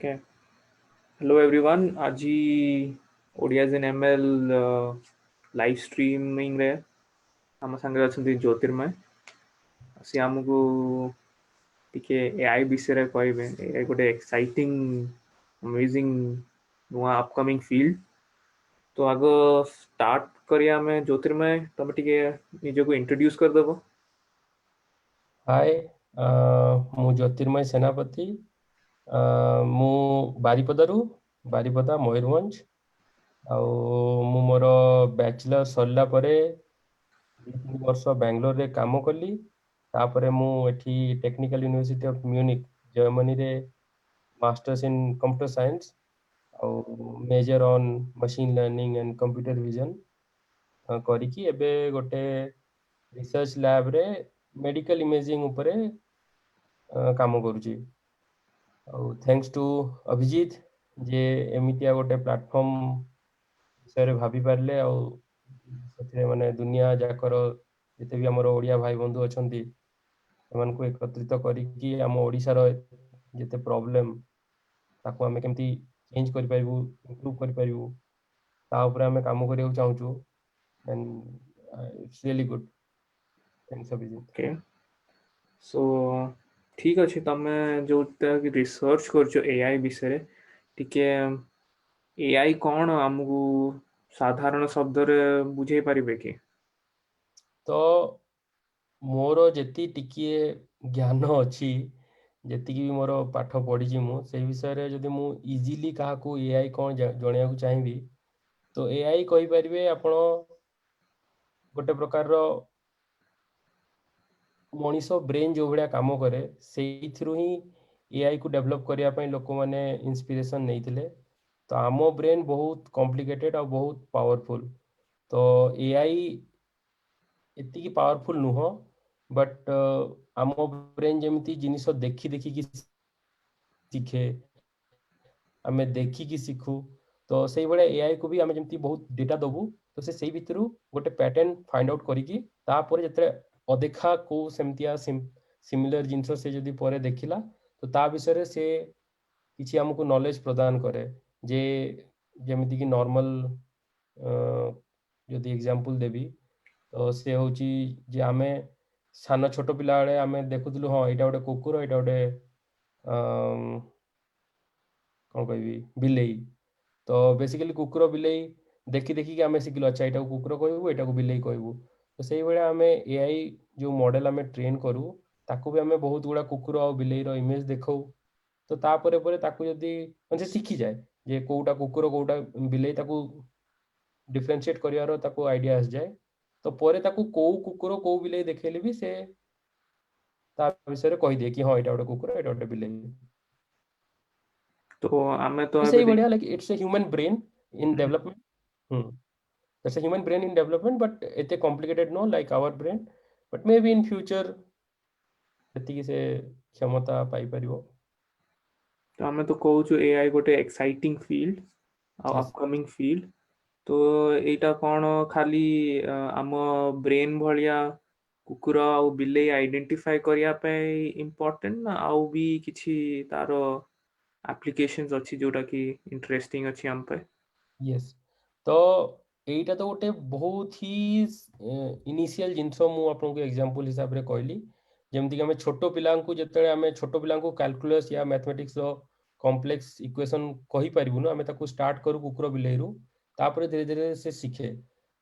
Okay. Hello everyone. ଆଜି ଓଡ଼ିଆଜ in ML live ଷ୍ଟ୍ରିମିଂରେ ଆମ ସାଙ୍ଗରେ ଅଛନ୍ତି ଜ୍ୟୋତିର୍ମୟ। ସେ ଆମକୁ ଟିକେ ଏଆଇ ବିଷୟରେ କହିବେ। ଏଆଇ ଗୋଟେ ଏକ୍ସାଇଟିଂ ଅମେଜିଂ ନୂଆ ଅପକମିଂ ଫିଲ୍ଡ। ତ ଆଗ ଷ୍ଟାର୍ଟ କରିବା ଆମେ ଜ୍ୟୋତିର୍ମୟ, ତମେ ଟିକେ ନିଜକୁ ଇଣ୍ଟ୍ରୋଡ୍ୟୁସ୍ କରିଦେବ। हाय मु ज्योतिर्मय सेनापति मु बारिपदारू बारिपदा मयूरभंज मु मोर बैचलर सरला परे 2-3 वर्ष बेंगलोर रे काम कली तापरे मु एठी technical university of Munich Germany रे masters in computer science major on machine learning and computer vision करिकी एबे गोटे रिसर्च लैब रे मेडिकल इमेजिंग उपरे काम करूची। थैंक्स टू अभिजीत जे एमितिया गोटे प्लेटफॉर्म विषय भाभी पारे माने दुनिया जाकर जिते भी आमर ओडिया भाई बंधु अछंती सेमानकु एकत्रित करिकी आम ओडिसा रो जिते प्रॉब्लम ताको आमे केमती चेंज करि पाइबु इंप्रूव करि पाइबु ता ऊपर आमे काम करियो चाहूचु and it's really good. Thanks Abhijit. Okay, so ठीक अच्छे। तमे जो रिसर्च करछ एआई विषय टिके एआई कौन आमको साधारण शब्द रे बुझे पारिबे कि? तो मोर जेती टिकिए ज्ञान अच्छी जेती भी मोर पाठ पढ़ी मु से विषय रे जदि मु इजीली काहा को एआई कौन जणिया को चाहिबी तो एआई कहि परिबे आपण गोटे प्रकार रो मनीष ब्रेन जो भलिया काम करे सेइथिरु ही एआई को डेवलप करिया पई लोक माने इंस्पिरेशन नैथिले। तो आमो ब्रेन बहुत कॉम्प्लिकेटेड और बहुत पावरफुल। तो एआई एति की पावरफुल नुह बट आम ब्रेन जमिति जिनिस देखी देखी की सीखे आमे देखी की सीखू तो से बड़े एआई को भी आमे जमिति बहुत डेटा दबु तो से सेई भितरु गोटे पैटर्न फाइंड आउट करिकी तापर जतरे अदेखा को सेमतिया सिमिलर जिनिस से जदि परे देखिला तो ता विषय रे से किछि हमको नॉलेज प्रदान करे जे जेमिति की नॉर्मल जदि एग्जांपल देबी तो से होची जे आमे सान छोट पिला बेले आमे देखुतलु हां एटा गोटे कुकुर एटा गोटे कौन कहबी बिलेई। तो बेसिकली कुकुर बिलेई देखी देखी कि आमे सिखिलु अच्छा एटा कुकुर कहबू एटा को बिलेई कहबू। तो सेही बेले आमे एआई जो मॉडल आमे ट्रेन करू ताकू भी आमे बहुत गुडा कुकुर और बिलेई रो इमेज देखौ तो तापरे परे ताकू जदी म्हणजे सिखी जाए जे कोउटा कुकुर कोउटा बिलेई ताकू डिफरेंशिएट करियारो ताकू आईडिया आस जाए तो परे ताकू कोउ कुकुर कोउ बिलेई देखेले भी से ता विषय रे कहि दे कि हां एटा गोटे कुकुर एटा गोटे बिलेई। तो आमे तो सही बढ़िया like it's a human brain in development. That's a human brain in development but एते complicated no like our brain but maybe in future एतिकी से क्षमता पाई परिबो। तो आमे तो कहूँ एआई गोटे एक्साइटिंग फील्ड आ Yes. Upcoming field. तो एटा कौन खाली आम ब्रेन भलिया कुकुर आ बिलेई आइडेंटिफाई करिया पे इम्पोर्टेंट ना आउ भी किछि तारो एप्लीकेशंस अछि जोटा कि इंटरेस्टिंग अछि हम पे? Yes. तो एटा तो गोटे बहुत ही इनिशियल जिंसो मु आपन को एग्जांपल हिसाब रे कहली जेमति कि हमें छोटो पिलांकु जतले हमें छोटो पिलांकु कैलकुलस या मैथमेटिक्स रो कॉम्प्लेक्स इक्वेशन कहि परिबु न हमें ताकू स्टार्ट करू कुकुर बिलेइरु तापर धीरे धीरे से सीखे।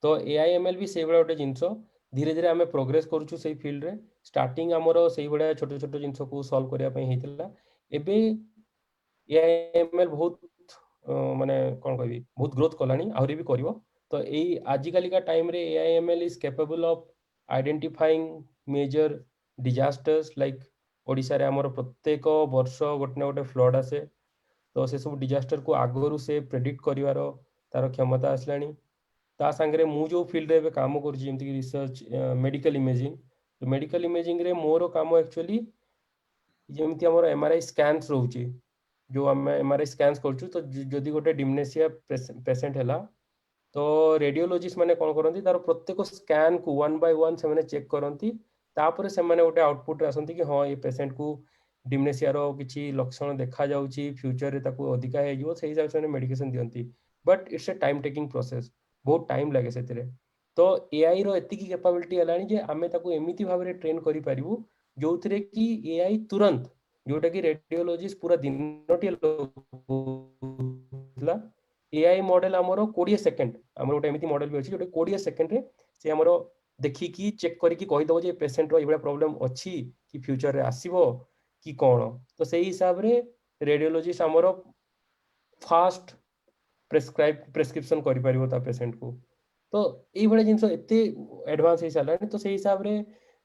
तो एआई एमएल भी सेई बडा गोटे जिंसो धीरे धीरे हमें प्रोग्रेस करूछु सेई फील्ड रे स्टार्टिंग हमरो सेई बडा छोटो छोटो जिंसो को सॉल्व करिया पई हेतिला। एबे एआई एमएल बहुत माने कोन कहबी बहुत ग्रोथ कलानी आहुरी भी करिवो। तो एई आजिकाली का टाइम रे AI ML is capable of identifying major disasters like Odisha रे हमर प्रत्येक वर्ष गोटे ना गोटे फ्लड आसे तो से सब डिजास्टर को आगरू से प्रेडिक्ट करिवारो तार क्षमता आसलानी। ता संगे मु जो फील्ड रे काम कर जेमति रिसर्च मेडिकल इमेजिंग तो मेडिकल इमेजिंग रे मोर काम एक्चुअली जेमति हमर एमआरआई स्कैन्स रहउची जो हम एमआरआई स्कैन्स करछु तो जदि गोटे डिमनेशिया पेशेंट हैला तो रेडियोलॉजिस्ट माने कोन करंती तार प्रत्येक स्कैन को वन बाय वन से माने चेक करंती तापर से माने गोटे आउटपुट आसंती कि हां ये पेशेंट को डिमनेसिया रो किछि लक्षण देखा जाउची फ्यूचर रे ताकू अधिका हे जो सही हिसाब से मेडिकेशन दियंती but it's a time taking process बहुत टाइम लागे सेतिरे तो एआई रो एतिकी कैपेबिलिटी हलानी जे आमे ताकू एमिति भाबरे ट्रेन करि परिबु जोथिरे कि एआई तुरंत जोटा कि रेडियोलॉजिस्ट पूरा दिनटी ला एआई मॉडल हमरो 20 सेकंड हमरो गोटे एमिति मॉडल भी अछि जोटे 20 सेकंड रे से हमरो देखि कि चेक करि कि कहि दबो जे पेशेंट रो इबडा प्रॉब्लम अछि कि फ्यूचर रे आसीबो कि कोन तो सही हिसाब रे रेडियोलॉजिस्ट हमरो फास्ट प्रेस्क्रिप्शन करि परिबो ता पेशेंट को तो ये भाई जिन एत एडवांस हो सारा तो से हिसाब रे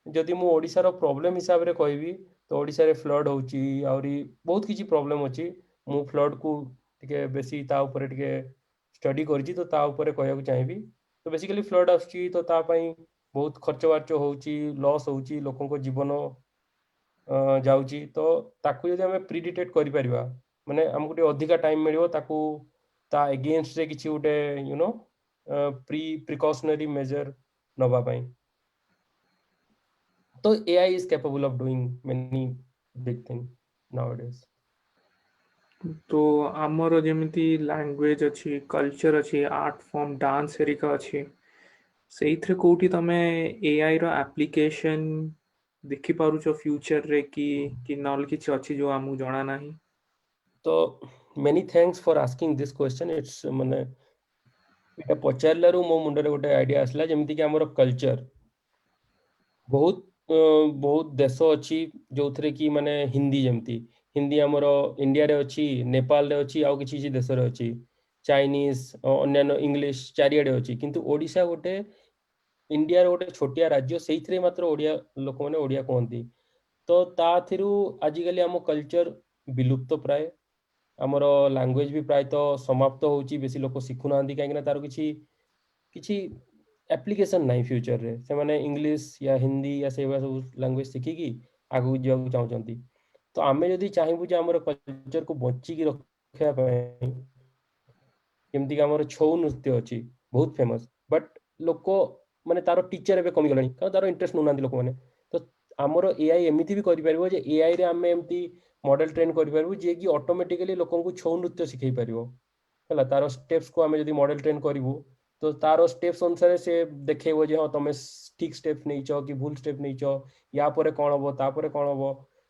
जदि मु ओडिशार प्रॉब्लम हिसाब रे कहबी तो ओडिशा रे फ्लड होची आउरी बहुत किछि प्रॉब्लम अछि मु फ्लड को टिके बेसी ता ऊपर टिके स्टडी करछि तो ता ऊपर कहया को चाहिबी तो बेसिकली फ्लड आछि तो ता पई बहुत खर्च बार्च होची लॉस होची लोकन को जीवन जाउची तो ताकू जदि हमें प्री डिटेक्ट करि परिबा माने हमकु टे अधिका टाइम मिलियो ताकू ता अगेंस्ट रे किछि उटे यू नो प्रिकॉशनरी मेजर नवा पाई तो AI is capable of doing many big thing nowadays तो आमर जेमिति लैंग्वेज अच्छी कल्चर अच्छी आर्ट फॉर्म डांस हेरिका अच्छी ସେଇଥିରେ କୋଉଠି ତମେ ଏଆଇ ର ଆପ୍ଲିକେସନ ଦେଖି ପାରୁଛ ଫ୍ୟୁଚର ରେ କି ନହେଲେ କିଛି ଅଛି ଯୋଉ ଆମକୁ ଜଣା ନାହିଁ तो many thanks for asking this question it's माने एटा पचारलारू मो मुंडरे गोटे आइडिया आसला जेमिति कि हमर कल्चर बहुत बहुत देश अच्छी जो थरे कि माने हिंदी जेमती हिंदी हमर इंडिया रे अच्छी नेपाल रे अच्छी आउ किछि देश रे अच्छी चाइनीज अन्य इंग्लिश चारियाडे अच्छी किंतु ओडिशा गोटे इंडिया रे गोटे छोटिया राज्य सेइथरे मात्र ओडिया लोक माने ओडिया कहंती तो ता थिरु आजिकली हम कल्चर विलुप्त प्राय हमर लैंग्वेज भी प्राय तो समाप्त होची बेसी लोक शिखु नांदी काहे कि तार किछि किछि एप्लीकेशन नहीं फ्यूचर रे से माने इंग्लिश या हिंदी या से सब लैंग्वेज शिखिकी आगु जाऊ चाहउचंती तो आमे जदि चाहिबु जे हमर कल्चर को बच्ची की रखिया पय जेमती कि हमर छौ नृत्य अछि बहुत फेमस बट लोक माने तार टीचर एबे कमी गलानी कारण तार इंटरेस्ट न नांदी लोक माने तो हमर एआई एमिति भी करि परिबो जे एआई रे आमे एमती मॉडल ट्रेन करि परिबो जे कि ऑटोमेटिकली लोकन को छौ नृत्य सिखै परिबो हला तार स्टेप्स को आमे जदि मॉडल ट्रेन करिवु तो तार स्टेप्स अनुसार से देखेबो जे हां तमे ठीक स्टेप नैचो कि भूल स्टेप नैचो या परे कोन हबो ता परे कोन हबो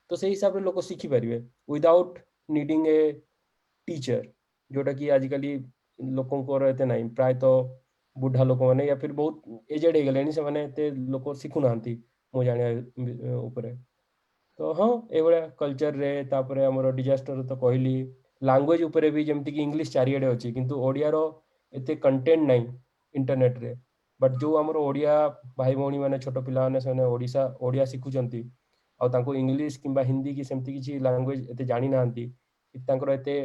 तो सेही हिसाब रे लोक सिखि परिबे विदाउट नीडिंग ए टीचर जोटा कि आजिकली लोकंकर एते नहीं प्राय तो बुढ़ा लोक माने या फिर बहुत एजेड हो गले से माने एते लोक शिखु नांती मो जानिया ऊपर तो हाँ ए बड़ा कल्चर रे तापरे हमर डिजास्टर तो कहली लैंग्वेज ऊपर भी जेमति कि इंग्लिश चारियाडे अछि किंतु ओडिया रो एते कंटेंट नहीं इंटरनेट रे बट जो हमर ओडिया भाई भौणी माने छोट पिला माने से ओडिसा ओडिया शिखुचंती आ तांको इंग्लिश किंबा हिंदी की सेमति किछि लैंग्वेज एते जानि नांती तांकर एते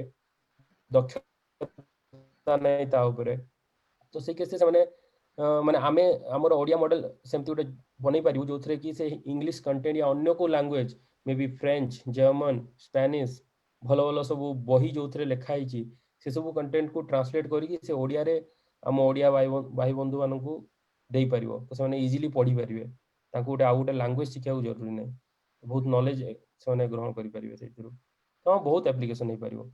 दक्षता नहीं ता ऊपर तो से केसे से माने आमे हमर ओडिया मॉडल सेमति उटे बनै पारिबु जोथरे कि से इंग्लिश कंटेंट या अन्य को language may be French German Spanish भलो भलो सब बही जोथरे लेखा हिची से सब कंटेंट को ट्रांसलेट करी से ओडिया रे हम ओडिया भाई बंधु मानन को देई परिबो तो से इजीली पढ़ी परिबे तांको उटे आ उटे लैंग्वेज सिखिया जरूरी नहीं बहुत नॉलेज से ग्रहण करि परिबे सेतिरो तो बहुत एप्लीकेशन हो परिबो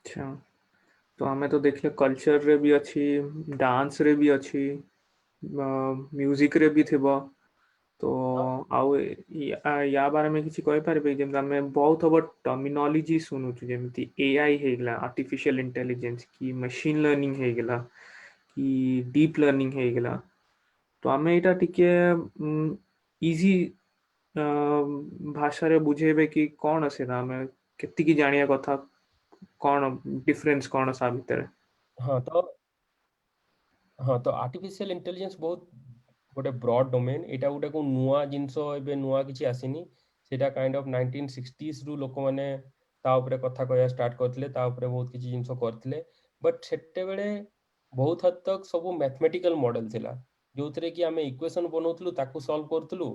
अच्छा तो हमें तो देखले कल्चर रे भी अच्छी डांस रे भी अच्छी म्यूजिक रे भी थिबो तो आउ या बारे में किसी कहि पारबे जेम हमें बहुत अब टर्मिनोलॉजी सुनुछु जेमति एआई हे गेला आर्टिफिशियल इंटेलिजेंस की मशीन लर्निंग हे गेला कि डीप लर्निंग हे गेला तो आमे एटा टिके इजी भाषा रे बुझेबे कि कौन सेटा हमें केति की जानिया कथा कौन डिफरेंस कौन सा भितर हाँ तो हाँ तो आर्टिफिशियल इंटेलिजेंस बहुत गोटे ब्रॉड डोमेन एटा गोटे को नुआ जिनसो एबे नुआ किछि आसीनी सेटा काइंड ऑफ 1960s रु लोक माने ता ऊपर कथा कहया स्टार्ट करथिले ता ऊपर बहुत किछि जिनसो करथिले बट सेटे बेले बहुत हद तक सब मैथमेटिकल मॉडल थिला जोथरे कि हमें इक्वेशन बनौथलु ताकू सॉल्व करथलु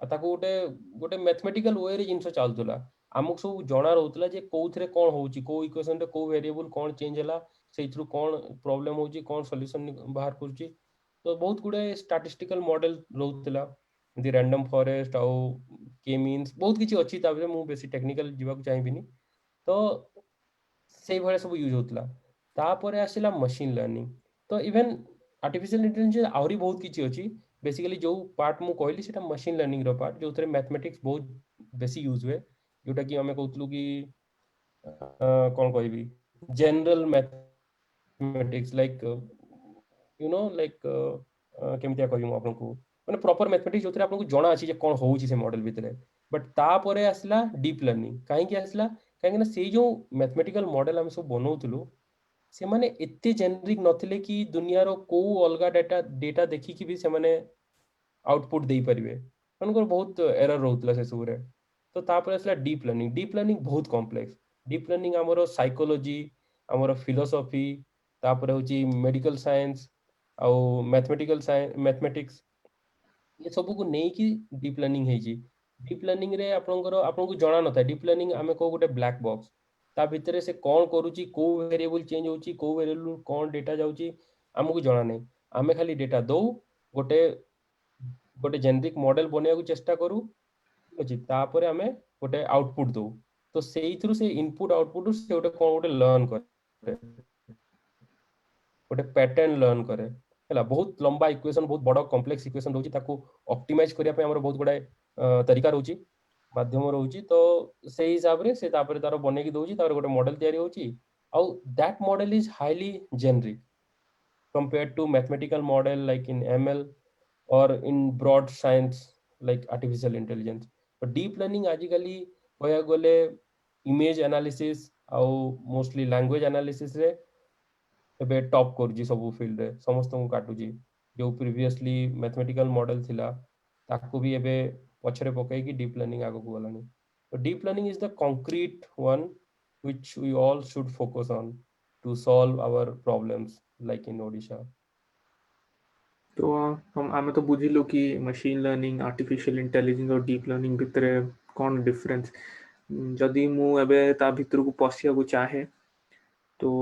आ ताकू गोटे गोटे मैथमेटिकल वे रे जिनसो चालतुला हमक सब जणा रहउतला जे कोउथरे कोन होउची को इक्वेशन रे को वेरिएबल कोन चेंज हला सेइथरु कोन प्रॉब्लम होउची कोन सॉल्यूशन बाहर करची तो बहुत गुडे स्टैटिस्टिकल मॉडल रहउतला एमती रैंडम फॉरेस्ट आउ के मीन्स बहुत किसी अच्छी तापर मु बेसी टेक्निकल जीवाक चाहिबिनी तो से भले सब यूज होतला तापर आसिला मशीन लर्निंग तो इवन आर्टिफिशियल इंटेलिजेंस आहुरी बहुत किसी अच्छी बेसिकली जो पार्ट मु कहली सेटा मशीन लर्निंग रो पार्ट जो थरे मैथमेटिक्स बहुत बेसी यूज हुए जोटा कि हमें कहतलु कि कौन कहबी general mathematics like you know like केमितिया कहबी मु आपनको माने प्रॉपर मैथमेटिक्स जोथरे आपनको जणा अछि जे कोन होउची से मॉडल भितरे बट तापरे आसला डीप लर्निंग काहे कि आसला काहे ना से जो मैथमेटिकल मॉडल हम सब बनौतलु से माने एते जेनरिक नथिले कि दुनियारो को अलगा डाटा डेटा देखि कि भी से माने आउटपुट दे परिवे उनको बहुत एरर रहउतला से सबरे तो तापर आसला डीप लर्निंग बहुत कॉम्प्लेक्स डीप लर्निंग हमरो साइकोलॉजी हमरो फिलोसॉफी तापर होची मेडिकल साइंस आ मैथमेटिकल साइंस मैथमेटिक्स ये सब को नहीं कि डीप लर्निंग है जी डीप लर्निंग रे आपनको जणा न था डीप लर्निंग आमे को गोटे ब्लैक बॉक्स ता भितरे से कौन करूची को वेरिएबल चेंज होची को वेरिएबल कौन डेटा जाउची हमको जणा नहीं आमे खाली डेटा दो गोटे गोटे जेनेरिक मॉडल बनेया को चेष्टा करू अछि तापरे आमे गोटे आउटपुट दो तो सेइथरु से इनपुट आउटपुट से गोटे कोन गोटे लर्न करे गोटे पैटर्न लर्न करे हैला बहुत लंबा इक्वेशन बहुत बड़ कॉम्प्लेक्स इक्वेशन रहउची ताको ऑप्टिमाइज करिया पे हमर बहुत गुडा तरीका रहउची माध्यम रहउची तो से हिसाब रे से तापर तार बने की दउची तार गोटे मॉडल तयारी होची आउ that model is highly generic compared to mathematical model like in ML or in broad science like artificial intelligence. But deep learning आजिकली कहया गले इमेज एनालिसिस आउ मोस्टली लैंग्वेज एनालिसिस रे एबे टॉप करजी सब फील्ड रे समस्त को काटुजी जो प्रीवियसली मैथमेटिकल मॉडल थिला ताको भी एबे पछरे पकाई कि डीप लर्निंग आगो को गलानी तो deep learning is the concrete one which we all should focus on to solve our problems like in Odisha. तो हम आमे तो बुझिलु कि मशीन लर्निंग आर्टिफिशियल इंटेलिजेंस और डीप लर्निंग भितरे कौन डिफरेंस जदि मु एबे ता भितर को पसिया को चाहे तो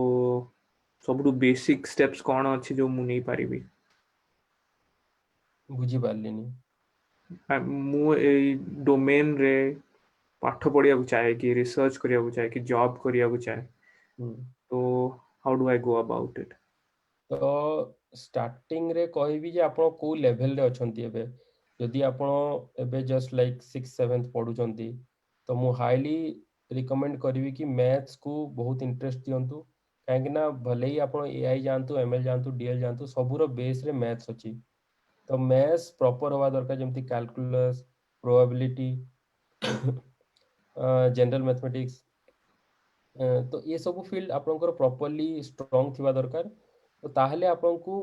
सबुठु बेसिक स्टेप्स कौन अच्छी जो मु नहीं पारिबी बुझी पारलिनी मु ए डोमेन रे पाठ पढ़िया को चाहे कि रिसर्च करिया को चाहे कि जॉब करिया को चाहे तो how do I go about it तो स्टार्टिंग रे कहबी जे आपण को लेवल रे अछंती एबे यदि आपण एबे जस्ट लाइक 6 7th पढुचंती तो मु हाईली रिकमेंड करबी कि मैथ्स को बहुत इंटरेस्ट दियंतु काहे कि ना भले ही आपण एआई जानतु एमएल जानतु डीएल जानतु सबुरो बेस रे मैथ्स अछि तो मैथ्स प्रॉपर होवा दरकार जेमति कैलकुलस प्रोबेबिलिटी जनरल मैथमेटिक्स तो ये सब फील्ड आपनकर प्रॉपर्ली स्ट्रांग थिबा दरकार तो ताहले आपनको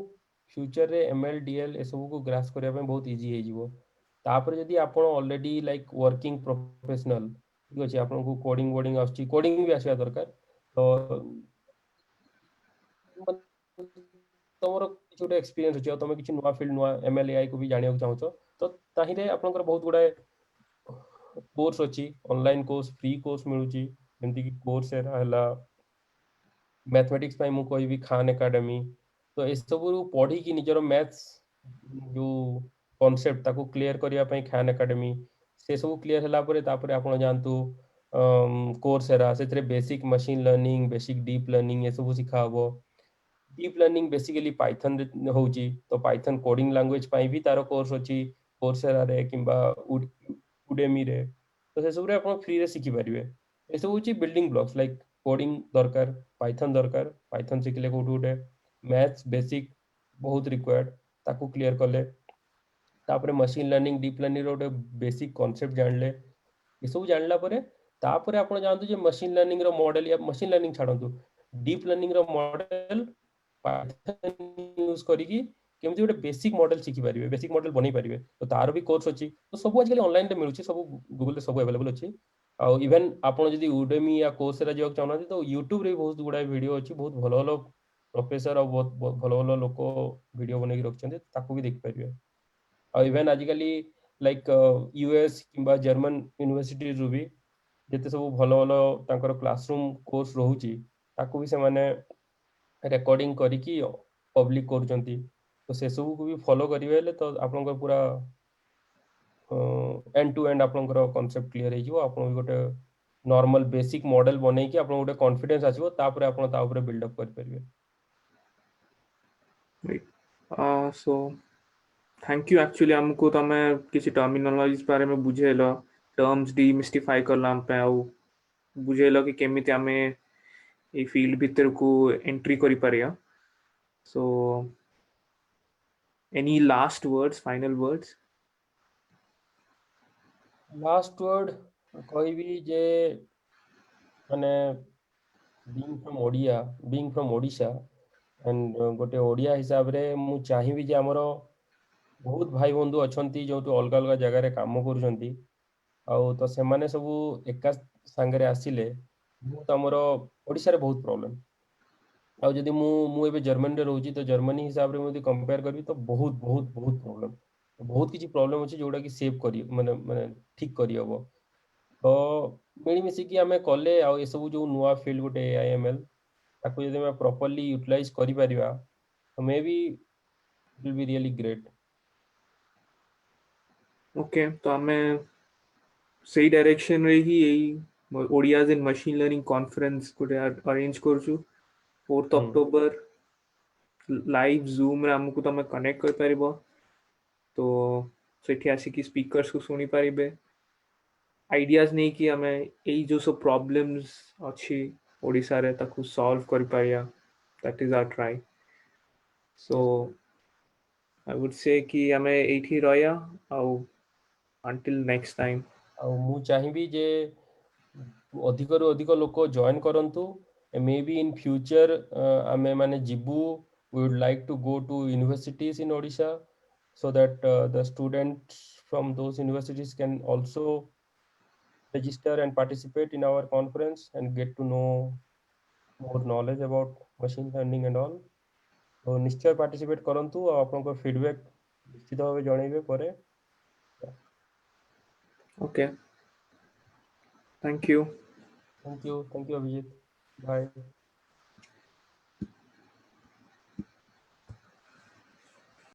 फ्यूचर रे एमएल डीएल ए सब को ग्रास्प करिया पे बहुत इजी हे जिवो तापर जदी आपण ऑलरेडी लाइक वर्किंग प्रोफेशनल ठीक अछि आपनको कोडिंग वोडिंग आछि कोडिंग भी आसिया दरकार तो तमरो किछु ଗୋଟେ एक्सपीरियंस अछि तमे किछु नुवा फील्ड नुवा एमएल एआई को भी जानिया चाहछो तो ताहिरे आपनकर बहुत गुडा कोर्स अछि ऑनलाइन कोर्स फ्री कोर्स मिलुची जेमति कि कोर्स हला मैथमेटिक्स पाई मु कहबी खान एकेडमी तो ए सब पढ़ी कि निजर मैथ्स जो कॉन्सेप्ट ताको क्लियर करिया पई खान एकेडमी से सब क्लियर हला परे तापरे आपण जानतु कोर्सेरा से basic machine learning basic deep learning ये सब सिखा हबो डीप लर्निंग बेसिकली पाइथन होची तो पाइथन कोडिंग लैंग्वेज पाई भी तारो कोर्स अछि कोर्सेरा रे किंबा उडेमी रे तो से सब रे आपण फ्री रे सिखि परिबे ए सब होची बिल्डिंग ब्लॉक्स लाइक कोडिंग दरकार पाइथन शिखले कोठु उठे मैथ्स बेसिक बहुत रिक्वायर्ड ताको क्लियर कले तापरे मशीन लर्निंग डीप लर्निंग रो बेसिक कांसेप्ट जानले ये सब जानला परे तापरे आपण जानतु जे मशीन लर्निंग रो मॉडल या मशीन लर्निंग छाडंतु डीप लर्निंग रो मॉडल पाइथन यूज करिकी केमति गोटे बेसिक मॉडल शिखि परिबे बेसिक मॉडल बनै परिबे तो तार भी कोर्स अछि तो सब आजकल ऑनलाइन रे मिलुची सब गूगल रे सब अवेलेबल अछि आ इवन आपण जदी उडेमी या कोर्सेरा जियो चाहना तो यूट्यूब रे बहुत गुडा वीडियो अछि बहुत भलो भलो प्रोफेसर और बहुत भलो भलो लोक वीडियो बनै के रखछन्ते ताको भी देख परिबे आ इवन आजिकली लाइक यूएस किंबा जर्मन यूनिवर्सिटी रु भी जेते सब भलो भलो तांकर क्लासरूम कोर्स रहउची ताको भी से माने रेकॉर्डिंग करिकी पब्लिक करछन्ती तो से सब को भी फॉलो करिवे ले तो आपनकर पूरा एंड टू एंड आपनकर कांसेप्ट क्लियर हे जिवो आपन भी गोटे नॉर्मल बेसिक मॉडल बनै कि आपन गोटे कॉन्फिडेंस आसीबो तापर आपन ता ऊपर बिल्ड अप कर परिबे right so thank you actually हमको तमे किसी टर्मिनोलॉजीज बारे में बुझेलो टर्म्स डीमिस्टिफाई करला हम पे आउ बुझेलो कि केमिति आमे ए फील्ड भीतर को एंट्री करि परिया so any last words final words last word कहबी जे माने बीइंग फ्रॉम ओडिशा एंड गोटे ओडिया हिसाब रे मु चाहिबी जे हमरो बहुत भाई बंधु अछंती जो तो अलग अलग जगह रे काम करूछंती आउ तो से माने सब एका संगे आसिले बहुत हमरो ओडिशा रे बहुत प्रॉब्लम आउ जदि मु एबे जर्मनी रे रहउची तो जर्मनी हिसाब रे मु कंपेयर करबी तो बहुत बहुत बहुत प्रॉब्लम बहुत किछि प्रॉब्लम अछि जोडा कि सेव करी माने माने ठीक करी हबो तो मिली मिसी कि हमें कले आ ए सब जो नुवा फील्ड गोटे एआईएमएल ताको यदि मैं प्रॉपर्ली यूटिलाइज करि परिबा तो may be it will be really great okay तो हमें सही डायरेक्शन रे ही यही Odias in machine learning conference गोटे अरेंज करछु 4th अक्टोबर लाइव जूम रे हमको तमे कनेक्ट कर परिबो तो सेठी आसिकी स्पीकर्स को सुनी पारिबे आइडियाज नहीं कि हमें यही जो सब प्रॉब्लम्स अच्छी ओडिशा रे ताकू सॉल्व कर पाया that is our try so I would say कि हमें एठी रहया आउ अंटिल नेक्स्ट टाइम आ मु चाहिबी जे अधिकରୁ ଅଧିକ ଲୋକ ଜଏନ୍ କରନ୍ତୁ मे बी इन फ्यूचर आमे माने Zibu we would like to go to universities in Odisha so that the students from those universities can also register and participate in our conference and get to know more knowledge about machine learning and all तो निश्चय participate करंतु आ आपनको feedback निश्चित भावे जणैबे परे okay thank you thank you Abhijit bye